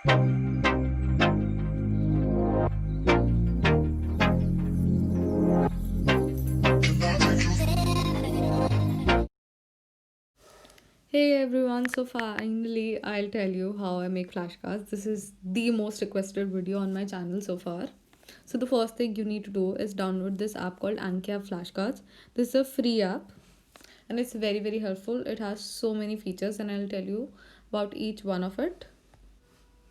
Hey everyone, so finally I'll tell you how I make flashcards. This is the most requested video on my channel so far. So the first thing you need to do is download this app called Anki App Flashcards. This is a free app and it's very helpful. It has so many features and I'll tell you about each one of it.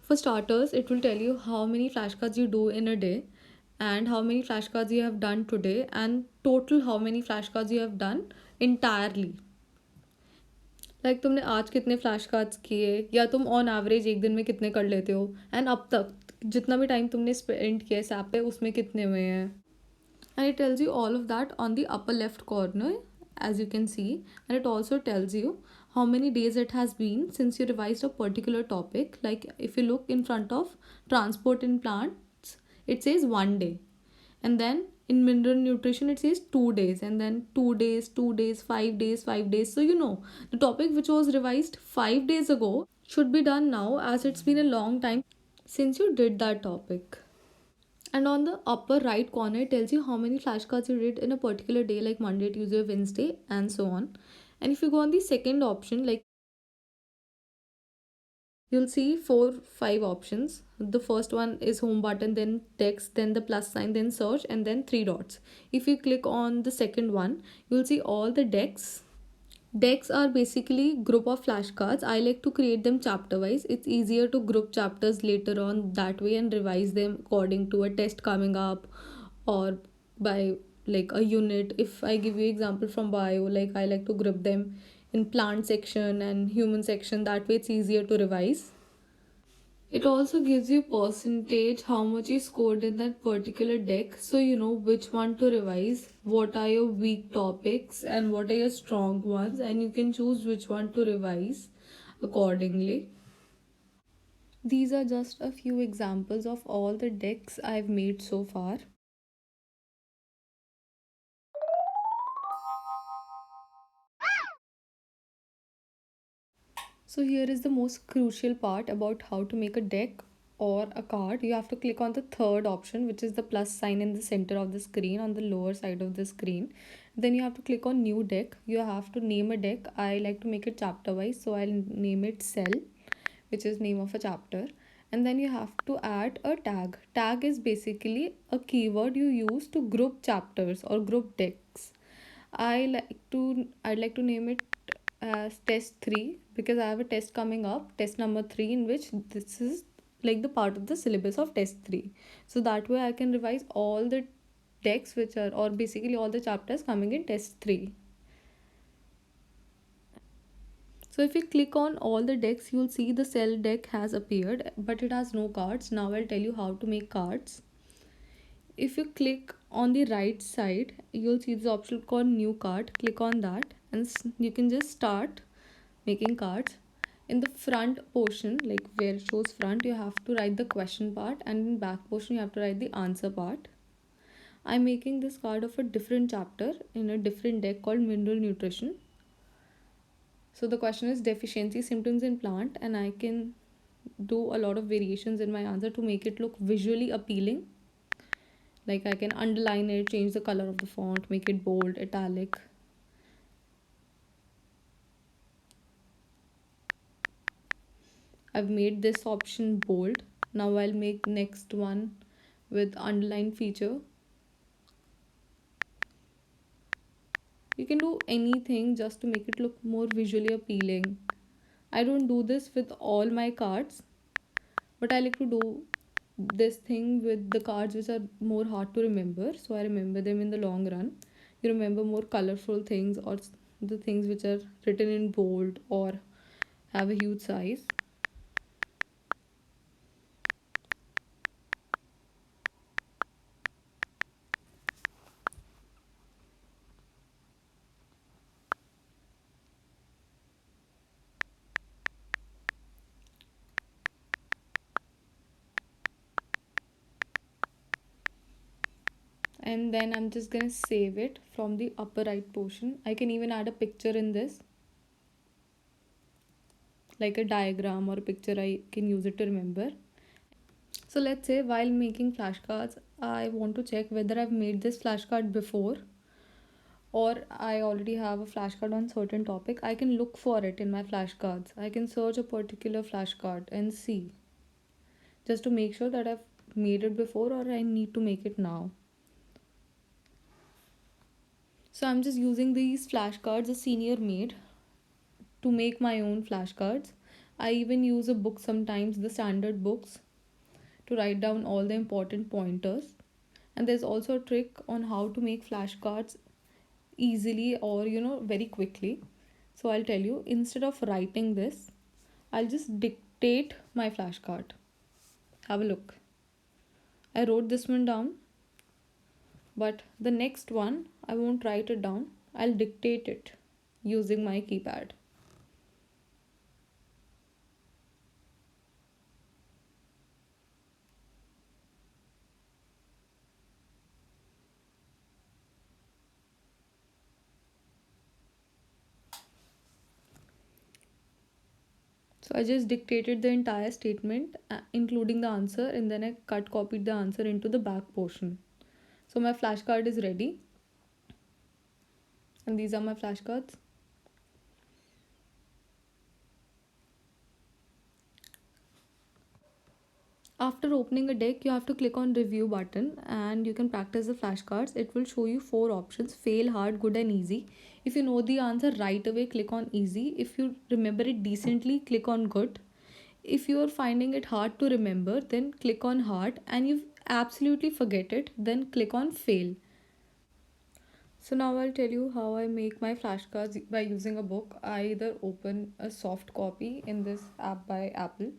For starters, it will tell you how many flashcards you do in a day and how many flashcards you have done today and total how many flashcards you have done entirely. Like तुमने आज कितने flash cards किए या तुम on average एक दिन में कितने कर लेते हो एंड अब तक जितना भी टाइम तुमने स्पेंड किया इस ऐप पे उसमें कितने हुए हैं and it tells you all of that on the upper left corner as you can see, and it also tells you how many days it has been since you revised a particular topic. Like if you look in front of transport in plants, it says 1 day, and then in mineral nutrition it says 2 days, and then 2 days, 2 days, 5 days, 5 days. So you know the topic which was revised 5 days ago should be done now, as it's been a long time since you did that topic. And on the upper right corner it tells you how many flashcards you did in a particular day, like Monday, Tuesday, Wednesday, and so on. And if you go on the second option, like you'll see 4 5 options. The first one is home button, then text, then the plus sign, then search, and then 3 dots. If you click on the second one, you'll see all the decks. Decks are basically group of flashcards. I like to create them chapter wise. It's easier to group chapters later on that way and revise them according to a test coming up, or by like a unit. If I give you example from bio, like I like to group them in plant section and human section, that way it's easier to revise. It also gives you percentage how much you scored in that particular deck, so you know which one to revise, what are your weak topics and what are your strong ones, and you can choose which one to revise accordingly. These are just a few examples of all the decks I've made so far. So here is the most crucial part about how to make a deck or a card. You have to click on the third option, which is the plus sign in the center of the screen on the lower side of the screen. Then you have to click on new deck. You have to name a deck. I like to make it chapter wise, so I'll name it cell, which is name of a chapter. And then you have to add a tag. Tag is basically a keyword you use to group chapters or group decks. I'd like to name it as test 3 because I have a test coming up, test number 3, in which this is like the part of the syllabus of test 3. So that way I can revise all the texts which are, or basically all the chapters coming in test 3. So if you click on all the decks, you'll see the cell deck has appeared, but it has no cards. Now I'll tell you how to make cards. If you click on the right side, you'll see this option called new card. Click on that and you can just start making cards. In the front portion, like where it shows front, you have to write the question part, and in back portion you have to write the answer part. I'm making this card of a different chapter in a different deck called mineral nutrition. So the question is deficiency symptoms in plant, and I can do a lot of variations in my answer to make it look visually appealing. Like I can underline it, change the color of the font, make it bold, italic. I've made this option bold. Now I'll make next one with underline feature. You can do anything just to make it look more visually appealing. I don't do this with all my cards, but I like to do this thing with the cards which are more hard to remember, so I remember them in the long run. You remember more colorful things, or the things which are written in bold or have a huge size. And then I'm just gonna save it from the upper right portion. I can even add a picture in this, like a diagram or a picture. I can use it to remember. So let's say while making flashcards, I want to check whether I've made this flashcard before or I already have a flashcard on certain topic. I can look for it in my flashcards. I can search a particular flashcard and see, just to make sure that I've made it before or I need to make it now. So I'm just using these flashcards a senior made to make my own flashcards. I even use a book sometimes, the standard books, to write down all the important pointers. And there's also a trick on how to make flashcards easily or very quickly. So I'll tell you, instead of writing this, I'll just dictate my flashcard. Have a look. I wrote this one down, but the next one I won't write it down. I'll dictate it using my keypad. So I just dictated the entire statement, including the answer, and then I cut copied the answer into the back portion. So my flashcard is ready, and these are my flashcards. After opening a deck, you have to click on review button and you can practice the flashcards. It will show you four options: fail, hard, good and easy. If you know the answer right away, click on easy. If you remember it decently, click on good. If you are finding it hard to remember, then click on hard, and you absolutely forget it, then click on fail. So now I'll tell you how I make my flashcards by using a book. I either open a soft copy in this app by Apple,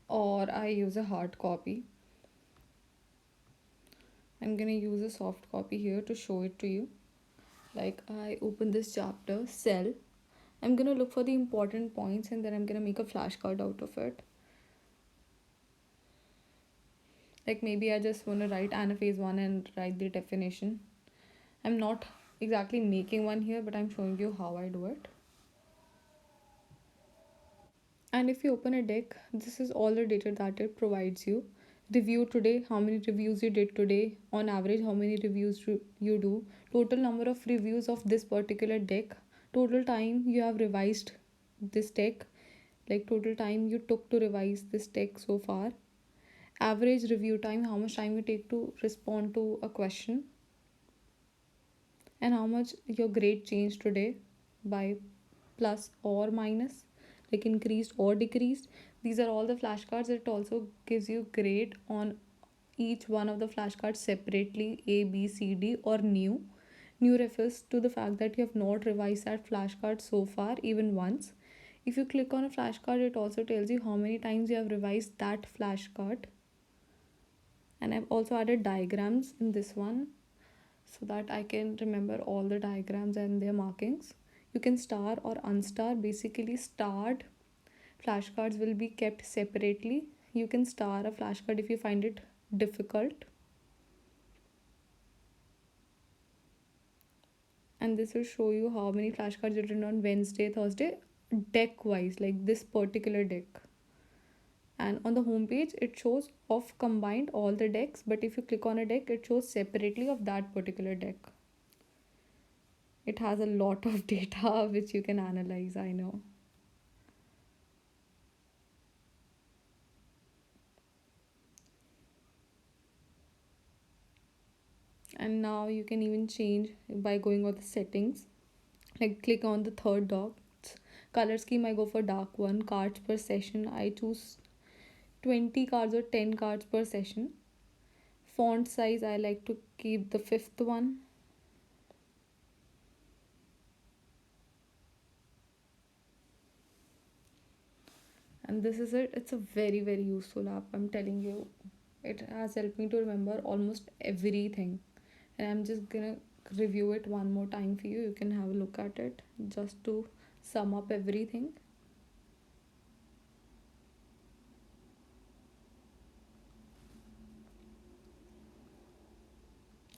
or I use a hard copy. I'm gonna use a soft copy here to show it to you. Like, I open this chapter, cell. I'm gonna look for the important points and then I'm gonna make a flashcard out of it. Like, maybe I just wanna write anaphase 1 and write the definition. I'm not exactly making one here, but I'm showing you how I do it. And if you open a deck, this is all the data that it provides you. Review today, how many reviews you did today, on average how many reviews you do, total number of reviews of this particular deck, total time you have revised this deck, like total time you took to revise this deck so far, average review time, how much time you take to respond to a question, and how much your grade changed today by plus or minus, like increased or decreased. These are all the flashcards. It also gives you grade on each one of the flashcards separately: A, B, C, D, or new. New refers to the fact that you have not revised that flashcard so far even once. If you click on a flashcard, it also tells you how many times you have revised that flashcard. And I've also added diagrams in this one so that I can remember all the diagrams and their markings. You can star or unstar. Basically, starred flashcards will be kept separately. You can star a flashcard if you find it difficult. And this will show you how many flashcards you did on Wednesday, Thursday, deck wise, like this particular deck. And on the home page, it shows of combined all the decks, but if you click on a deck, it shows separately of that particular deck. It has a lot of data which you can analyze, I know. And now you can even change by going on the settings. Like, click on the third dot. Color scheme, I go for dark one. Cards per session, I choose 20 cards or 10 cards per session. Font size, I like to keep the fifth one. And this is it. It's a very useful app, I'm telling you. It has helped me to remember almost everything. And I'm just gonna review it one more time for you. You can have a look at it just to sum up everything.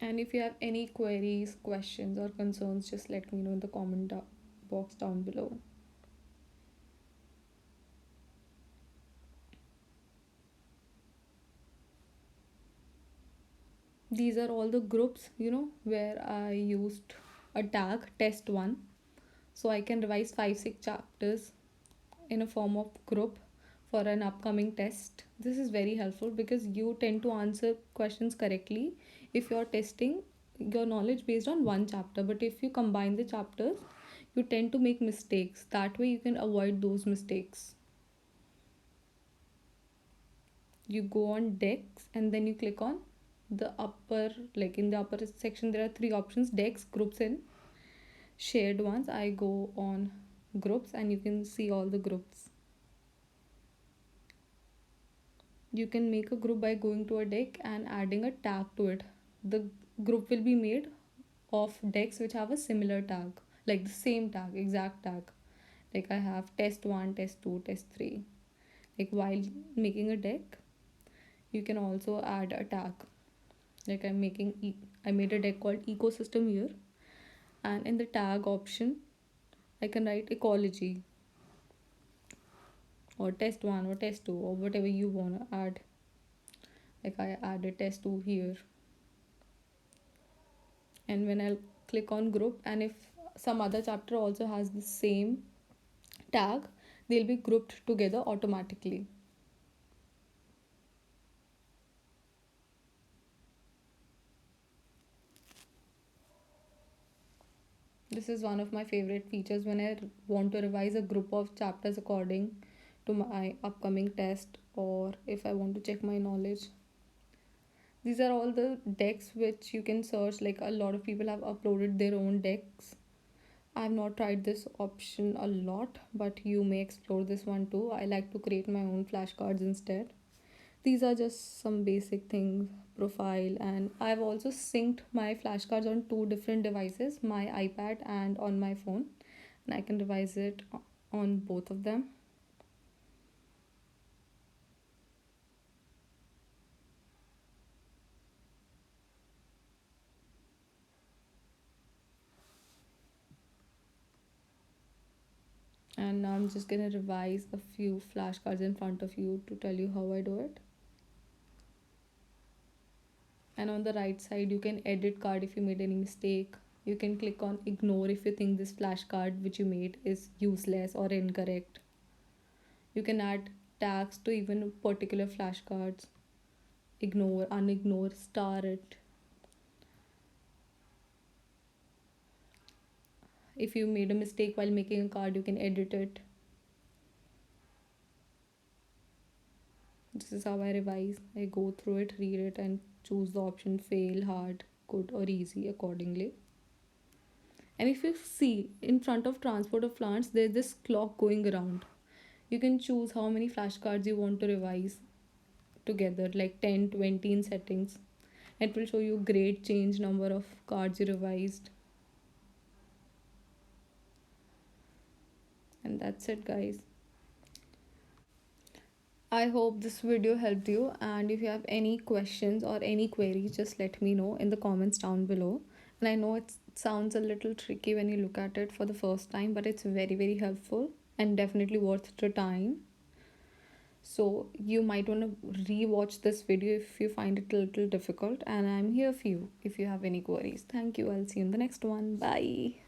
And if you have any queries, questions, or concerns, just let me know in the comment box down below. These are all the groups, where I used a tag test 1, so I can revise 5 6 chapters in a form of group for an upcoming test. This is very helpful because you tend to answer questions correctly if you're testing your knowledge based on one chapter. But if you combine the chapters, you tend to make mistakes. That way, you can avoid those mistakes. You go on decks and then you click on the upper, like in the upper section, there are three options: decks, groups, and shared ones. I go on groups and you can see all the groups. You can make a group by going to a deck and adding a tag to it. The group will be made of decks which have a similar tag, like the same tag, exact tag. Like I have test 1, test 2, test 3. Like while making a deck, you can also add a tag. Like I made a deck called ecosystem here, and in the tag option, I can write ecology or test 1 or test 2 or whatever you want to add. Like I added test 2 here, and when I'll click on group, and if some other chapter also has the same tag, they'll be grouped together automatically. This is one of my favorite features when I want to revise a group of chapters according to my upcoming test, or if I want to check my knowledge. These are all the decks which you can search. Like a lot of people have uploaded their own decks. I have not tried this option a lot, but you may explore this one too. I like to create my own flashcards instead. These are just some basic things: profile, and I've also synced my flashcards on two different devices, my iPad and on my phone, and I can revise it on both of them. And now I'm just gonna revise a few flashcards in front of you to tell you how I do it. And on the right side, you can edit card if you made any mistake. You can click on ignore if you think this flashcard which you made is useless or incorrect. You can add tags to even particular flashcards: ignore, unignore, star it. If you made a mistake while making a card, you can edit it. This is how I revise. I go through it, read it, and choose the option fail, hard, good, or easy accordingly. And if you see in front of transport of plants, there's this clock going around. You can choose how many flashcards you want to revise together, like 10, 20 in settings. It will show you grade change, number of cards you revised. And that's it, guys. I hope this video helped you, and if you have any questions or any queries, just let me know in the comments down below. And I know it sounds a little tricky when you look at it for the first time, but it's very, very helpful and definitely worth the time. So you might want to re-watch this video if you find it a little difficult, and I'm here for you if you have any queries. Thank you. I'll see you in the next one. Bye.